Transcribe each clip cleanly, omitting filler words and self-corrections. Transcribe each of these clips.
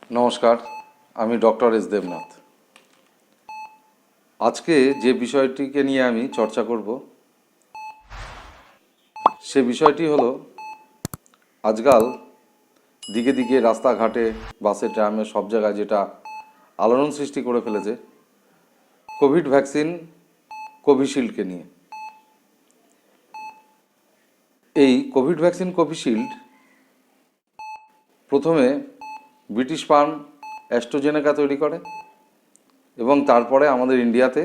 নমস্কার, আমি doctor S Debnath. আজকে যে বিষয়টিকে নিয়ে আমি চর্চা করব সে বিষয়টি হলো আজকাল দিকে দিকে রাস্তাঘাটে, বাসে, ট্রামে সব জায়গায় যেটা আলোড়ন সৃষ্টি করে ফেলেছে কোভিড ভ্যাকসিন কোভিশিল্ডকে নিয়ে। এই কোভিড ভ্যাকসিন কোভিশিল্ড প্রথমে ব্রিটিশ ফার্ম অ্যাস্ট্রাজেনেকা তৈরি করে এবং তারপরে আমাদের ইন্ডিয়াতে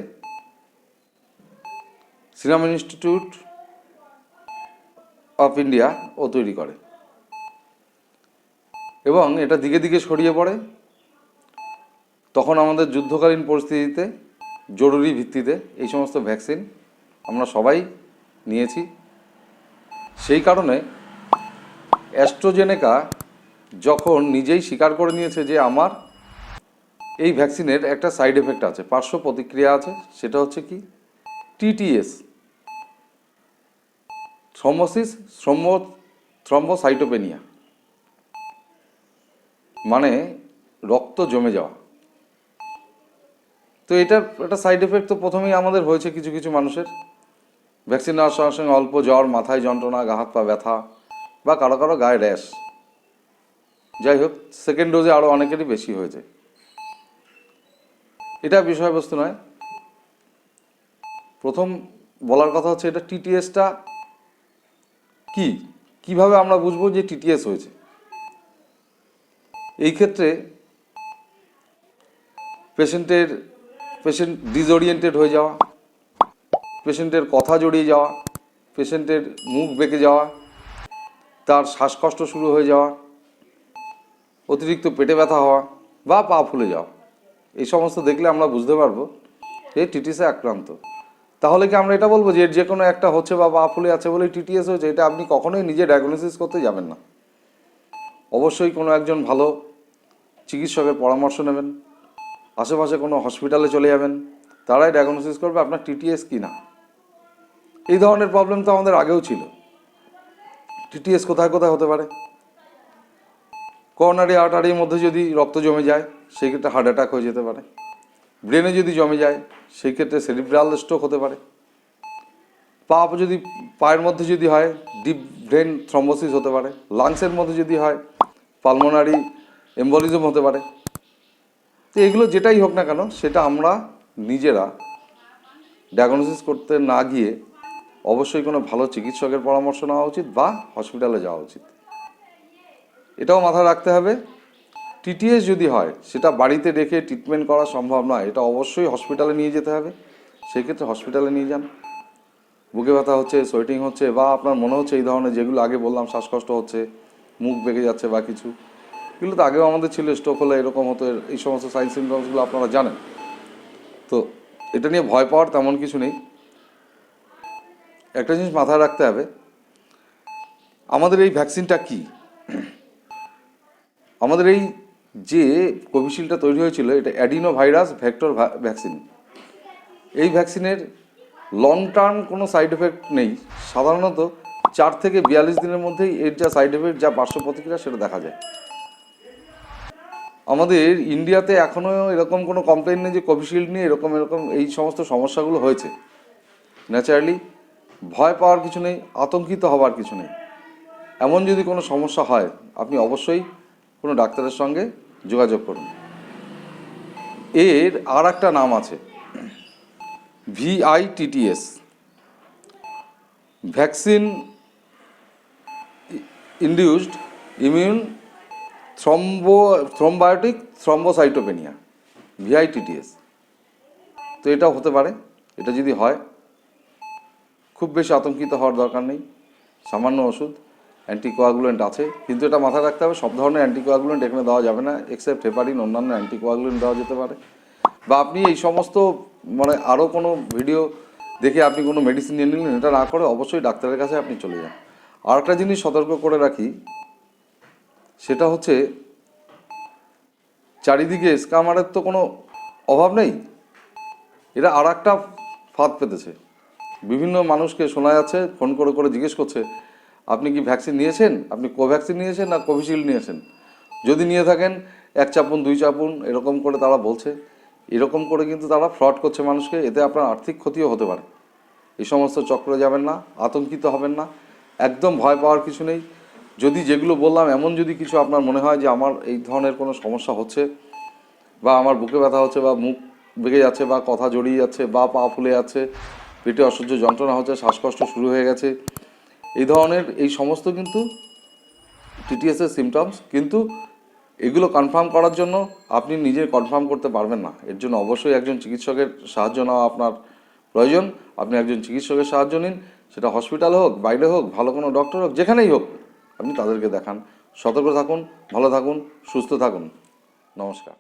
সিরাম ইনস্টিটিউট অফ ইন্ডিয়া ও তৈরি করে এবং এটা দিকে দিকে ছড়িয়ে পড়ে। তখন আমাদের যুদ্ধকালীন পরিস্থিতিতে জরুরি ভিত্তিতে এই সমস্ত ভ্যাকসিন আমরা সবাই নিয়েছি। সেই কারণে অ্যাস্ট্রাজেনেকা যখন নিজেই স্বীকার করে নিয়েছে যে আমার এই ভ্যাকসিনের একটা সাইড এফেক্ট আছে, পার্শ্ব প্রতিক্রিয়া আছে, সেটা হচ্ছে কি টিটিএস, থ্রম্বোসাইটোপেনিয়া, মানে রক্ত জমে যাওয়া। তো এটার একটা সাইড এফেক্ট তো প্রথমেই আমাদের হয়েছে কিছু কিছু মানুষের। ভ্যাকসিন নেওয়ার সঙ্গে সঙ্গে অল্প জ্বর, মাথায় যন্ত্রণা, গা হাত পা ব্যথা বা কারো কারো গায়ে র্যাশ। যাই হোক, সেকেন্ড ডোজে আরও অনেকেরই বেশি হয়েছে। এটা বিষয়বস্তু নয়। প্রথম বলার কথা হচ্ছে এটা টিটিএসটা কি, কিভাবে আমরা বুঝবো যে টিটিএস হয়েছে। এই ক্ষেত্রে পেশেন্ট ডিসওরিয়েন্টেড হয়ে যাওয়া, পেশেন্টের কথা জড়িয়ে যাওয়া, পেশেন্টের মুখ বেঁকে যাওয়া, তার শ্বাসকষ্ট শুরু হয়ে যাওয়া, অতিরিক্ত পেটে ব্যথা হওয়া বা পা ফুলে যাওয়া, এই সমস্ত দেখলে আমরা বুঝতে পারবো যে টিটিএসে আক্রান্ত। তাহলে কি আমরা এটা বলবো যে এর যে কোনো একটা হচ্ছে বা পা ফুলে আছে বলেই টিটিএস হয়েছে? এটা আপনি কখনোই নিজে ডায়াগনোসিস করতে যাবেন না। অবশ্যই কোনো একজন ভালো চিকিৎসকের পরামর্শ নেবেন, আশেপাশে কোনো হসপিটালে চলে যাবেন, তারাই ডায়াগনোসিস করবে আপনার টিটিএস কি না। এই ধরনের প্রবলেম তো আমাদের আগেও ছিল। টিটিএস কোথায় কোথায় হতে পারে? করোনারি আর্টারির মধ্যে যদি রক্ত জমে যায় সেই ক্ষেত্রে হার্ট অ্যাটাক হয়ে যেতে পারে। ব্রেনে যদি জমে যায় সেই ক্ষেত্রে সেরিব্রাল স্ট্রোক হতে পারে। পায়ের মধ্যে যদি হয় ডিপ ভেন থ্রম্বোসিস হতে পারে। লাংসের মধ্যে যদি হয় পালমোনারি এম্বলিজম হতে পারে। তো এগুলো যেটাই হোক না কেন সেটা আমরা নিজেরা ডায়াগনোসিস করতে না গিয়ে অবশ্যই কোনো ভালো চিকিৎসকের পরামর্শ নেওয়া উচিত বা হসপিটালে যাওয়া উচিত। এটাও মাথায় রাখতে হবে, টিটিএস যদি হয় সেটা বাড়িতে রেখে ট্রিটমেন্ট করা সম্ভব নয়, এটা অবশ্যই হসপিটালে নিয়ে যেতে হবে। সেক্ষেত্রে হসপিটালে নিয়ে যান। বুকে ব্যথা হচ্ছে, সোয়েটিং হচ্ছে বা আপনার মনে হচ্ছে এই ধরনের যেগুলো আগে বললাম, শ্বাসকষ্ট হচ্ছে, মুখ বেঁকে যাচ্ছে বা কিছু, এগুলো তো আগেও আমাদের ছিল। স্ট্রোক হলে এরকম হতো, এই সমস্ত সাইন সিমটমসগুলো আপনারা জানেন। তো এটা নিয়ে ভয় পাওয়ার তেমন কিছু নেই। একটা জিনিস মাথায় রাখতে হবে, আমাদের এই ভ্যাকসিনটা কি, আমাদের এই যে কোভিশিল্ডটা তৈরি হয়েছিল এটা অ্যাডিনো ভাইরাস ভেক্টর ভ্যাকসিন। এই ভ্যাকসিনের লং টার্ম কোনো সাইড এফেক্ট নেই। সাধারণত 4 থেকে 42 দিনের মধ্যেই এর যা সাইড এফেক্ট, যা পার্শ্ব প্রতিক্রিয়া সেটা দেখা যায়। আমাদের ইন্ডিয়াতে এখনও এরকম কোনো কমপ্লেন নেই যে কোভিশিল্ড নিয়ে এরকম এই সমস্ত সমস্যাগুলো হয়েছে। ন্যাচারালি ভয় পাওয়ার কিছু নেই, আতঙ্কিত হওয়ার কিছু নেই। এমন যদি কোনো সমস্যা হয় আপনি অবশ্যই কোনো ডাক্তারের সঙ্গে যোগাযোগ করুন। এর আর একটা নাম আছে, ভিআইটিটিএস, ভ্যাকসিন ইনডিউসড ইমিউন থ্রম্বায়োটিক থ্রম্বোসাইটোপেনিয়া, ভিআইটিটিএস। তো এটাও হতে পারে। এটা যদি হয় খুব বেশি আতঙ্কিত হওয়ার দরকার নেই। সামান্য ওষুধ, অ্যান্টিকোয়াগুলেন্ট আছে, কিন্তু এটা মাথায় রাখতে হবে সব ধরনের অ্যান্টিকোয়াগুলেন্ট এখানে দেওয়া যাবে না, এক্সেপ্ট হেপারিন। অন্যান্য অ্যান্টিকোয়াগুলেন্ট দেওয়া যেতে পারে। বা আপনি এই সমস্ত আরও কোনো ভিডিও দেখে আপনি কোনো মেডিসিন নিয়ে নিলেন, এটা না করে অবশ্যই ডাক্তারের কাছে আপনি চলে যান। আর একটা জিনিস সতর্ক করে রাখি, সেটা হচ্ছে চারিদিকে স্ক্যামারের তো কোনো অভাব নেই। এরা আর একটা ফাঁদ পেতেছে। বিভিন্ন মানুষকে শোনা যাচ্ছে ফোন করে করে জিজ্ঞেস করছে আপনি কি ভ্যাকসিন নিয়েছেন, আপনি কোভ্যাক্সিন নিয়েছেন না কোভিশিল্ড নিয়েছেন। যদি নিয়ে থাকেন 1 চাপুন 2 চাপুন এরকম করে তারা বলছে। এরকম করে কিন্তু তারা ফ্রড করছে মানুষকে, এতে আপনার আর্থিক ক্ষতিও হতে পারে। এই সমস্ত চক্রে যাবেন না, আতঙ্কিত হবেন না, একদম ভয় পাওয়ার কিছু নেই। যদি যেগুলো বললাম এমন যদি কিছু আপনার মনে হয় যে আমার এই ধরনের কোনো সমস্যা হচ্ছে, বা আমার বুকে ব্যথা হচ্ছে, বা মুখ বেঁকে যাচ্ছে, বা কথা জড়িয়ে যাচ্ছে, বা পা ফুলে যাচ্ছে, পেটে অসহ্য যন্ত্রণা হচ্ছে, শ্বাসকষ্ট শুরু হয়ে গেছে, এই ধরনের এই সমস্ত কিন্তু টিটিএসের সিমটমস। কিন্তু এগুলো কনফার্ম করার জন্য আপনি নিজে কনফার্ম করতে পারবেন না, এর জন্য অবশ্যই একজন চিকিৎসকের সাহায্য নেওয়া আপনার প্রয়োজন। আপনি একজন চিকিৎসকের সাহায্য নিন, সেটা হসপিটাল হোক, বাইরে হোক, ভালো কোনো ডক্টর হোক, যেখানেই হোক আপনি তাদেরকে দেখান। সতর্ক থাকুন, ভালো থাকুন, সুস্থ থাকুন। নমস্কার।